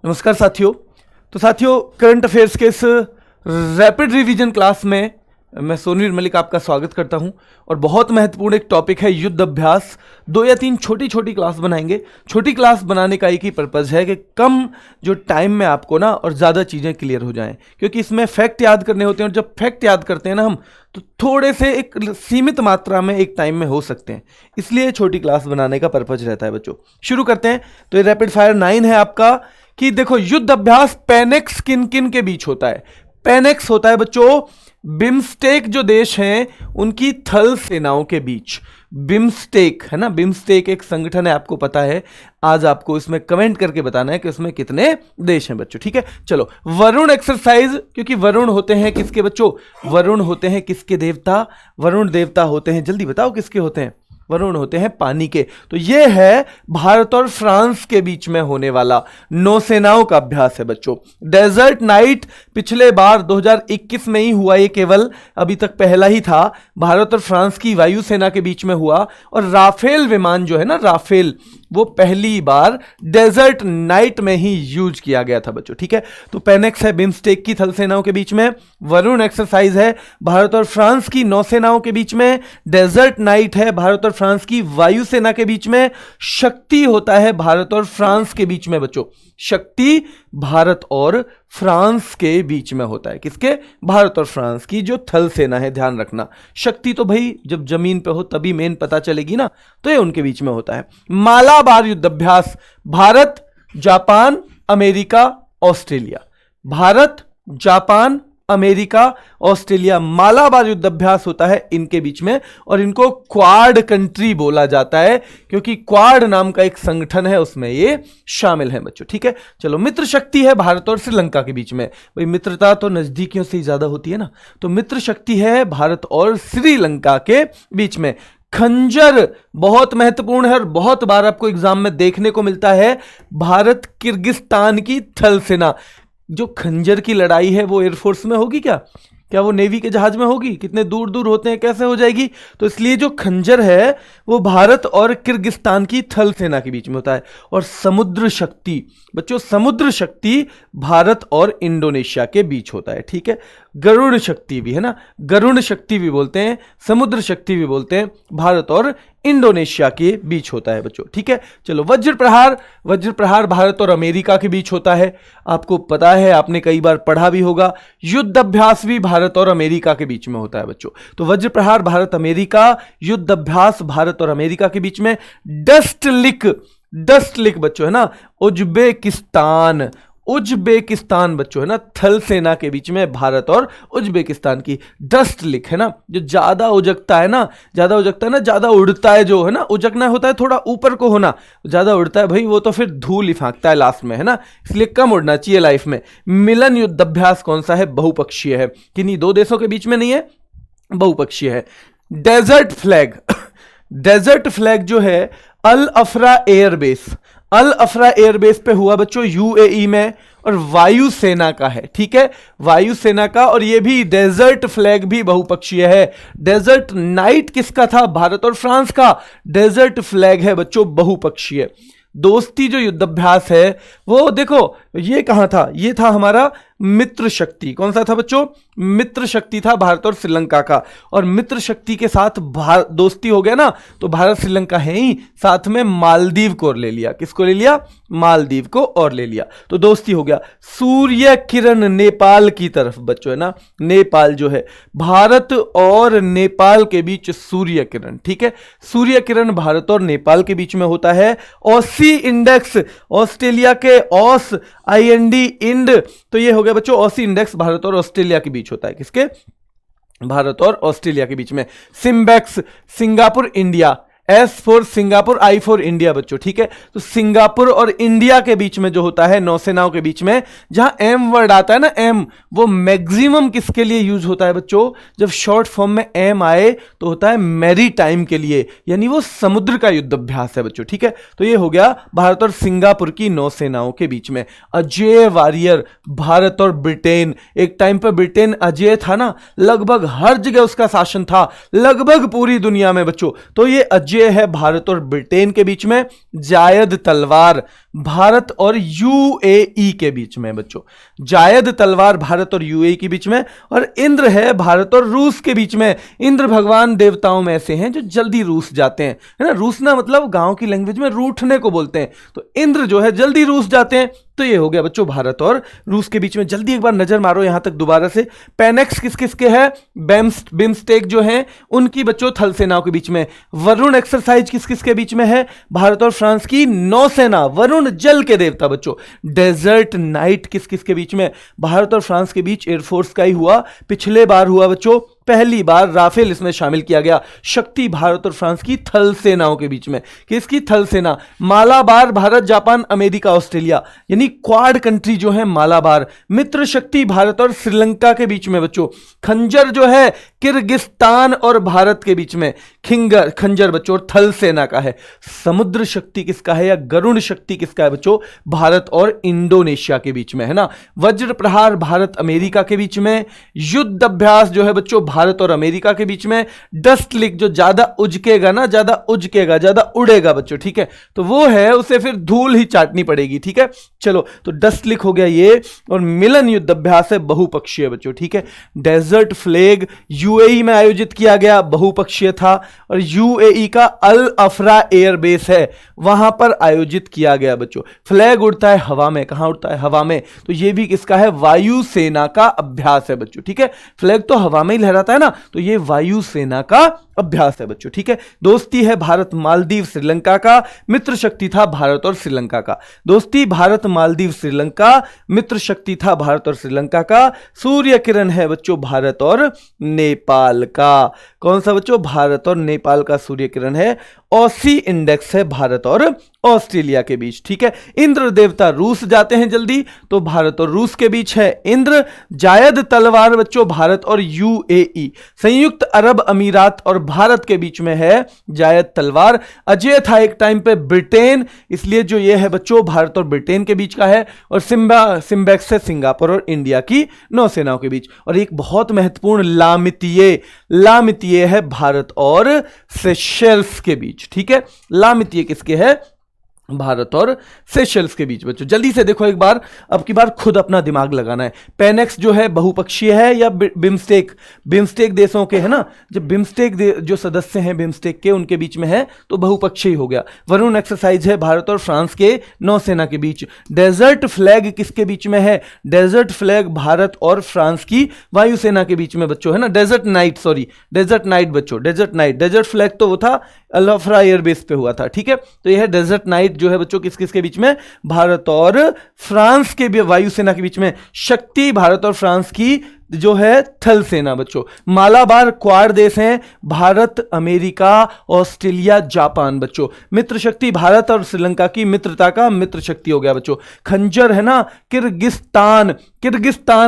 नमस्कार साथियों। तो साथियों, करंट अफेयर्स के इस रैपिड रिवीजन क्लास में मैं सोनीर मलिक आपका स्वागत करता हूं। और बहुत महत्वपूर्ण एक टॉपिक है युद्ध अभ्यास। 2 या 3 छोटी छोटी क्लास बनाएंगे। छोटी क्लास बनाने का एक ही पर्पज़ है कि कम जो टाइम में आपको ना और ज़्यादा चीज़ें क्लियर हो जाएं, क्योंकि इसमें फैक्ट याद करने होते हैं और जब फैक्ट याद करते हैं ना हम, तो थोड़े से एक सीमित मात्रा में एक टाइम में हो सकते हैं, इसलिए छोटी क्लास बनाने का पर्पज़ रहता है बच्चों। शुरू करते हैं। तो ये रैपिड फायर 9 है आपका कि देखो, युद्ध अभ्यास पेनेक्स किन किन के बीच होता है। पेनेक्स होता है बच्चों बिम्स्टेक जो देश हैं उनकी थल सेनाओं के बीच। बिम्स्टेक है ना, बिम्स्टेक एक संगठन है, आपको पता है। आज आपको इसमें कमेंट करके बताना है कि उसमें कितने देश हैं बच्चों, ठीक है। चलो, वरुण एक्सरसाइज, क्योंकि वरुण होते हैं किसके बच्चों? वरुण होते हैं किसके देवता? वरुण देवता होते हैं, जल्दी बताओ किसके होते हैं? वरुण होते हैं पानी के। तो ये है भारत और फ्रांस के बीच में होने वाला नौसेनाओं का अभ्यास है बच्चों। डेजर्ट नाइट पिछले बार 2021 में ही हुआ, ये केवल अभी तक पहला ही था। भारत और फ्रांस की वायुसेना के बीच में हुआ। और राफेल विमान जो है ना, राफेल, वो पहली बार डेजर्ट नाइट में ही यूज किया गया था बच्चों, ठीक है। तो पेनेक्स है बिम्स्टेक की थल सेनाओं के बीच में, वरुण एक्सरसाइज है भारत और फ्रांस की नौसेनाओं के बीच में, डेजर्ट नाइट है भारत और फ्रांस की वायुसेना के बीच में, शक्ति होता है भारत और फ्रांस के बीच में बच्चों। शक्ति भारत और फ्रांस के बीच में होता है। किसके? भारत और फ्रांस की जो थल सेना है, ध्यान रखना। शक्ति तो भाई जब जमीन पे हो तभी मेन पता चलेगी ना, तो ये उनके बीच में होता है। मालाबार युद्ध अभ्यास Bharat, Japan, America, Australia. Bharat, Japan, America, Australia, Malabar युद्ध अभ्यास होता है इनके बीच में। और इनको क्वाड कंट्री बोला जाता है, क्योंकि क्वाड नाम का एक संगठन है, उसमें ये शामिल है बच्चों, ठीक है। चलो, मित्र शक्ति है भारत और श्रीलंका के बीच में। भाई मित्रता तो नजदीकियों से ही ज्यादा होती है ना, तो मित्र शक्ति है भारत और श्रीलंका के बीच में। खंजर बहुत महत्वपूर्ण है और बहुत बार आपको एग्जाम में देखने को मिलता है। भारत किर्गिस्तान की थल सेना, जो खंजर की लड़ाई है वो एयरफोर्स में होगी क्या वो नेवी के जहाज में होगी? कितने दूर दूर होते हैं, कैसे हो जाएगी? तो इसलिए जो खंजर है वो भारत और किर्गिस्तान की थल सेना के बीच में होता है। और समुद्र शक्ति बच्चों, समुद्र शक्ति भारत और इंडोनेशिया के बीच होता है, ठीक है। गरुड़ शक्ति भी है ना, गरुड़ शक्ति भी बोलते हैं, समुद्र शक्ति भी बोलते हैं, भारत और इंडोनेशिया के बीच होता है बच्चों, ठीक है। चलो, वज्र प्रहार, वज्र प्रहार भारत और अमेरिका के बीच होता है। आपको पता है, आपने कई बार पढ़ा भी होगा। युद्ध अभ्यास भी भारत और अमेरिका के बीच में होता है बच्चों। तो वज्र प्रहार भारत अमेरिका, युद्ध अभ्यास भारत और अमेरिका के बीच में। डस्ट लिक, डस्ट लिक बच्चों है ना, उज्बेकिस्तान, उज्बेकिस्तान बच्चों है ना, थल सेना के बीच में भारत और उज्बेकिस्तान की। डस्ट लिक है ना, जो ज्यादा उजकता है ना, ज्यादा उजकता है ना, ज्यादा उड़ता है, जो है ना, उजकना होता है थोड़ा ऊपर को होना, ज्यादा उड़ता है भाई वो तो फिर धूल ही फेंकता है लास्ट में, है ना, इसलिए कम उड़ना चाहिए लाइफ में। मिलन युद्ध अभ्यास कौन सा है? बहुपक्षीय है, किन्हीं 2 देशों के बीच में नहीं है, बहुपक्षीय है। डेजर्ट फ्लैग, डेजर्ट फ्लैग जो है अल अफरा एयरबेस, अल अफरा एयरबेस पे हुआ बच्चों यूएई में, और वायुसेना का है, ठीक है, वायुसेना का। और ये भी डेजर्ट फ्लैग भी बहुपक्षीय है। डेजर्ट नाइट किसका था? भारत और फ्रांस का। डेजर्ट फ्लैग है बच्चों बहुपक्षीय। दोस्ती जो युद्धाभ्यास है वो देखो, ये कहां था? ये था हमारा मित्र शक्ति। कौन सा था बच्चों? मित्र शक्ति था भारत और श्रीलंका का। और मित्र शक्ति के साथ दोस्ती हो गया ना, तो भारत श्रीलंका है ही, साथ में मालदीव को और ले लिया। किसको ले लिया? मालदीव को और ले लिया, तो दोस्ती हो गया। सूर्य किरण नेपाल की तरफ बच्चों है ना, नेपाल जो है, भारत और नेपाल के बीच सूर्य किरण, ठीक है। सूर्य किरण भारत और नेपाल के बीच में होता है। ऑसी इंडेक्स, ऑस्ट्रेलिया के ऑस, IND इंड, तो ये हो गया बच्चों ऑसी इंडेक्स भारत और ऑस्ट्रेलिया के बीच होता है। किसके? भारत और ऑस्ट्रेलिया के बीच में। SIMBEX, Singapore India, S for Singapore, I for India बच्चों, ठीक है। तो सिंगापुर और इंडिया के बीच में जो होता है, नौसेनाओं के बीच में, जहां M वर्ड आता है ना, M, वो मैक्सिमम किसके लिए यूज होता है बच्चों? जब शॉर्ट फॉर्म में M आए तो होता है मैरी टाइम के लिए, यानी वो समुद्र का युद्ध अभ्यास है बच्चों, ठीक है। तो ये हो गया भारत और सिंगापुर की नौसेनाओं के बीच में। अजेय वॉरियर भारत और ब्रिटेन, एक टाइम पर ब्रिटेन अजेय था ना, लगभग हर जगह उसका शासन था, लगभग पूरी दुनिया में बच्चों। तो ये अजेय पक्षीय है भारत और ब्रिटेन के बीच में। जायद तलवार भारत और यूएई के बीच में बच्चों, जायद तलवार भारत और यूएई के बीच में। और इंद्र है भारत और रूस के बीच में। इंद्र भगवान देवताओं में ऐसे हैं जो जल्दी रूस जाते हैं, है ना। रूसना मतलब गांव की लैंग्वेज में रूठने को बोलते हैं। तो इंद्र जो है जल्दी रूस जाते हैं। तो ये हो गया बच्चों भारत और रूस के बीच में। जल्दी एक बार नजर मारो यहां तक दोबारा से। पेनेक्स किस किस के है? बिम्स्टेक जो है उनकी बच्चों थल सेनाओं के बीच में। वरुण एक्सरसाइज किस किस के बीच में है? भारत और फ्रांस की नौसेना। वरुण जल के देवता बच्चों। डेजर्ट नाइट किस किस के बीच में? भारत और फ्रांस के बीच एयरफोर्स का ही हुआ। पिछले बार हुआ बच्चों, पहली बार राफेल इसमें शामिल किया गया। शक्ति भारत और फ्रांस की थल सेनाओं के बीच में। किसकी? थल सेना। Malabar Bharat Japan America Australia, यानी क्वाड कंट्री जो है मालाबार। मित्र शक्ति भारत और श्रीलंका के बीच में बच्चों। खंजर जो है किर्गिस्तान और भारत के बीच में। खंजर बच्चों थल सेना का है। समुद्र शक्ति किसका है या गरुड़ शक्ति किसका है बच्चों? भारत और इंडोनेशिया के बीच में, है ना। वज्र प्रहार भारत अमेरिका के बीच में। युद्ध अभ्यास जो है बच्चों भारत और अमेरिका के बीच में। डस्ट लिक जो ज्यादा उजकेगा ना, ज्यादा उजकेगा, ज्यादा उड़ेगा बच्चों, ठीक है, तो वो है उसे फिर धूल ही चाटनी पड़ेगी, ठीक है। चलो तो डस्ट लिक हो गया ये। और मिलन युद्ध अभ्यास है बहुपक्षीय बच्चों, ठीक है। डेजर्ट फ्लैग यूएई में आयोजित किया गया, बहुपक्षीय था। और यूएई का अल अफरा एयरबेस है, वहां पर आयोजित किया गया बच्चों। फ्लैग उड़ता है हवा में, कहां उड़ता है? हवा में। तो ये भी किसका है? वायुसेना का अभ्यास है बच्चों, ठीक है। फ्लैग तो हवा में ही लहराता है ना, तो ये वायुसेना का अभ्यास है बच्चों, ठीक है। दोस्ती है भारत मालदीव श्रीलंका का। मित्र शक्ति था भारत और श्रीलंका का। दोस्ती भारत मालदीव श्रीलंका, मित्र शक्ति था भारत और श्रीलंका का। सूर्य किरण है बच्चों भारत और नेपाल का। कौन सा बच्चों? भारत और नेपाल का सूर्य किरण है। ऑसी इंडेक्स है भारत और ऑस्ट्रेलिया के बीच, ठीक है। इंद्र देवता रूस जाते हैं जल्दी, तो भारत और रूस के बीच है इंद्र। जायद तलवार बच्चों भारत और यूएई। संयुक्त अरब अमीरात और भारत के बीच में है जायद तलवार। अजय था एक टाइम पे ब्रिटेन, इसलिए जो ये है बच्चों भारत और ब्रिटेन के बीच का है। और सिम्बैक्स है सिंगापुर और इंडिया की नौसेनाओं के बीच। और एक बहुत महत्वपूर्ण लामितीय है भारत और सेशेल्स के बीच, ठीक है। लामितीय किसके है? भारत और सेशेल्स के बीच बच्चों। जल्दी से देखो एक बार, अब की बार खुद अपना दिमाग लगाना है। पेनेक्स जो है बहुपक्षीय है या बिम्स्टेक देशों के, है ना। जब बिम्स्टेक जो सदस्य हैं बिम्स्टेक के, उनके बीच में है तो बहुपक्षीय हो गया। वरुण एक्सरसाइज है भारत और फ्रांस के नौसेना के बीच। डेजर्ट फ्लैग किसके बीच में है? डेजर्ट फ्लैग भारत और फ्रांस की वायुसेना के बीच में बच्चों, है ना। डेजर्ट नाइट बच्चों, डेजर्ट फ्लैग तो वो था अल अफरा एयरबेस पे हुआ था, ठीक है। तो यह है डेजर्ट नाइट जो है बच्चों किस किस के बीच में? भारत और फ्रांस के वायुसेना के बीच में। शक्ति भारत और फ्रांस की जो है थल सेना बच्चों। मालाबार क्वाड देश हैं, भारत अमेरिका ऑस्ट्रेलिया जापान बच्चों। मित्र शक्ति भारत और श्रीलंका की मित्रता का मित्र शक्ति हो गया बच्चों। खंजर है ना किर्गिस्तान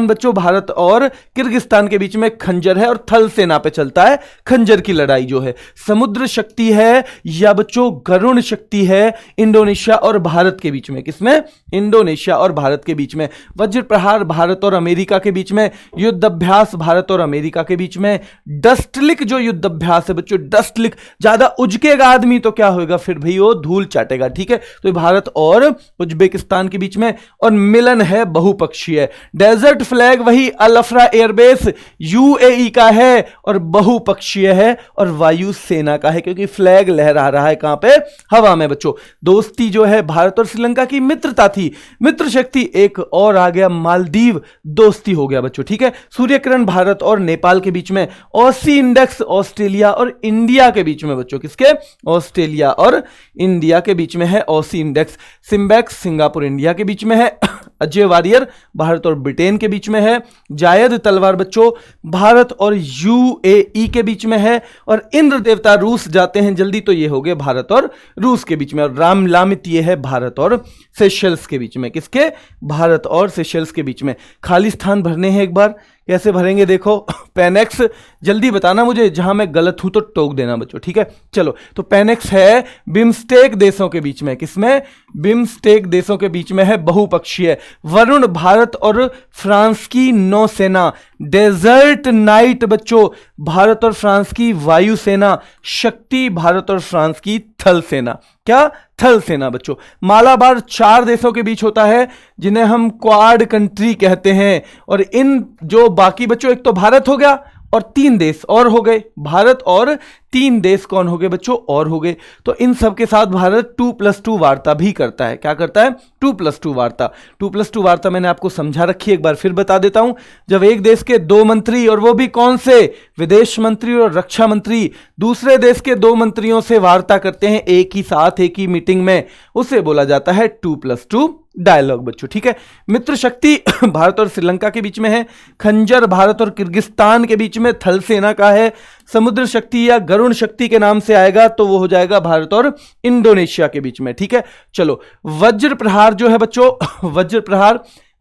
बच्चों, भारत और किर्गिस्तान के बीच में खंजर है और थल सेना पे चलता है खंजर की लड़ाई जो है। समुद्र शक्ति है या बच्चों गरुड़ शक्ति है इंडोनेशिया और भारत के बीच में। किसमें? इंडोनेशिया और भारत के बीच में। वज्र प्रहार भारत और अमेरिका के बीच में। युद्ध अभ्यास भारत और अमेरिका के बीच में। डस्टलिक जो युद्ध अभ्यास है बच्चों, डस्टलिक ज्यादा उजकेगा आदमी तो क्या होगा? फिर भी वो धूल चाटेगा, ठीक है। तो भारत और उज्बेकिस्तान के बीच में। और मिलन है बहुपक्षीय। डेजर्ट फ्लैग वही अल अफरा एयरबेस यूएई का है और बहुपक्षीय है और वायुसेना का है, क्योंकि फ्लैग लहरा रहा है कहां पे? हवा में बच्चों। दोस्ती जो है भारत और श्रीलंका की मित्रता थी। मित्र शक्ति एक और आ गया मालदीव, दोस्ती हो गया बच्चों, ठीक है। सूर्य किरण भारत और नेपाल के बीच में। ऑसी इंडेक्स ऑस्ट्रेलिया और इंडिया के बीच में बच्चों। किसके? ऑस्ट्रेलिया और इंडिया के बीच में है Aussie index. SIMBEX Singapore India के बीच में है। अजय वारियर भारत और ब्रिटेन के बीच में है। जायद तलवार बच्चों भारत और यूएई के बीच में है। और इंद्र देवता रूस जाते हैं जल्दी, तो ये हो गए भारत और रूस के बीच में। और लामित ये है भारत और सेशेल्स के बीच में। किसके? भारत और सेशेल्स के बीच में। खाली स्थान भरने हैं एक बार। कैसे भरेंगे देखो पेन एक्स, जल्दी बताना मुझे, जहां मैं गलत हूं तो टोक देना बच्चों, ठीक है। चलो, तो पेन एक्स है बिम्स्टेक देशों के बीच में, किसमें? बिम्स्टेक देशों के बीच में है, बहुपक्षीय। वरुण भारत और फ्रांस की नौसेना। डेजर्ट नाइट बच्चों भारत और फ्रांस की वायुसेना। शक्ति भारत और फ्रांस की थल सेना। क्या? थल सेना बच्चों। मालाबार 4 देशों के बीच होता है जिन्हें हम क्वाड कंट्री कहते हैं। और इन जो बाकी बच्चों, एक तो भारत हो गया और 3 देश और हो गए, भारत और 3 देश कौन हो गए बच्चों? और हो गए। तो इन सब के साथ भारत 2+2 वार्ता भी करता है। क्या करता है? 2+2 वार्ता। 2+2 वार्ता मैंने आपको समझा रखी है, एक बार फिर बता देता हूं। जब एक देश के 2 मंत्री, और वो भी कौन से? विदेश मंत्री और रक्षा मंत्री, दूसरे देश के 2 मंत्रियों से वार्ता करते हैं एक ही साथ, एक ही मीटिंग में, उसे बोला जाता है 2+2 डायलॉग बच्चों, ठीक है। मित्र शक्ति भारत और श्रीलंका के बीच में है। खंजर भारत और किर्गिस्तान के बीच में थल सेना का है। समुद्र शक्ति या गरुण शक्ति के नाम से आएगा तो वो हो जाएगा भारत और इंडोनेशिया के बीच में, ठीक है। चलो, वज्र प्रहार जो है बच्चों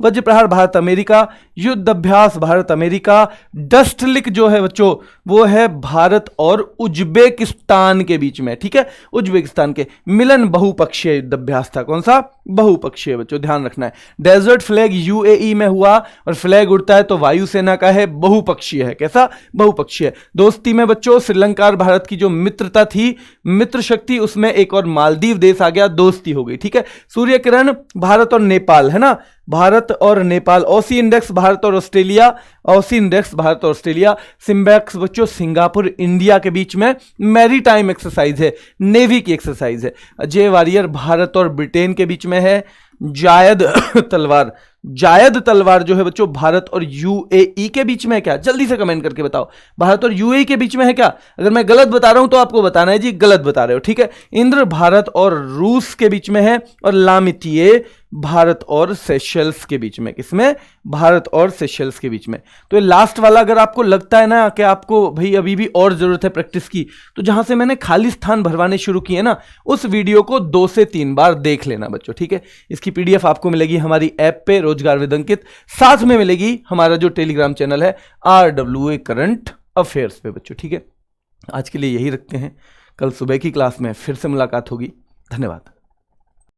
वज्र प्रहार भारत अमेरिका। युद्ध अभ्यास भारत अमेरिका। डस्टलिक जो है बच्चों वो है भारत और उज्बेकिस्तान के बीच में, ठीक है, उज्बेकिस्तान के। मिलन बहुपक्षीय युद्ध अभ्यास था। कौन सा? बहुपक्षीय बच्चों, ध्यान रखना है। डेजर्ट फ्लैग यूएई में हुआ और फ्लैग उड़ता है तो वायुसेना का है, बहुपक्षीय है। कैसा? बहुपक्षीय। दोस्ती में बच्चों श्रीलंका और भारत की जो मित्रता थी, मित्र शक्ति, उसमें एक और मालदीव देश आ गया, दोस्ती हो गई, ठीक है। सूर्य किरण भारत और नेपाल है ना, भारत और नेपाल। ऑसी इंडेक्स भारत और ऑस्ट्रेलिया, ऑसी इंडेक्स भारत और ऑस्ट्रेलिया। सिम्बैक्स बच्चों सिंगापुर इंडिया के बीच में मैरीटाइम एक्सरसाइज है, नेवी की एक्सरसाइज है। अजय वारियर भारत और ब्रिटेन के बीच में है। जायद तलवार जो है बच्चों भारत और यूएई के बीच में है। क्या? जल्दी से कमेंट करके बताओ, भारत और यूएई के बीच में है क्या? अगर मैं गलत बता रहा हूं तो आपको बताना है जी गलत बता रहे हो, ठीक है। इंद्र भारत और रूस के बीच में है। और लामितिये भारत और सेशल्स के बीच में। किसमें? भारत और सेशल्स के बीच में। तो ये लास्ट वाला अगर आपको लगता है ना कि आपको भाई अभी भी और जरूरत है प्रैक्टिस की, तो जहां से मैंने खाली स्थान भरवाने शुरू किए ना, उस वीडियो को 2 से 3 बार देख लेना बच्चों, ठीक है। इसकी पीडीएफ आपको मिलेगी हमारी ऐप पे, रोजगार विद अंकित। साथ में मिलेगी हमारा जो टेलीग्राम चैनल है RWA करंट अफेयर्स पे बच्चों, ठीक है। आज के लिए यही रखते हैं, कल सुबह की क्लास में फिर से मुलाकात होगी। धन्यवाद।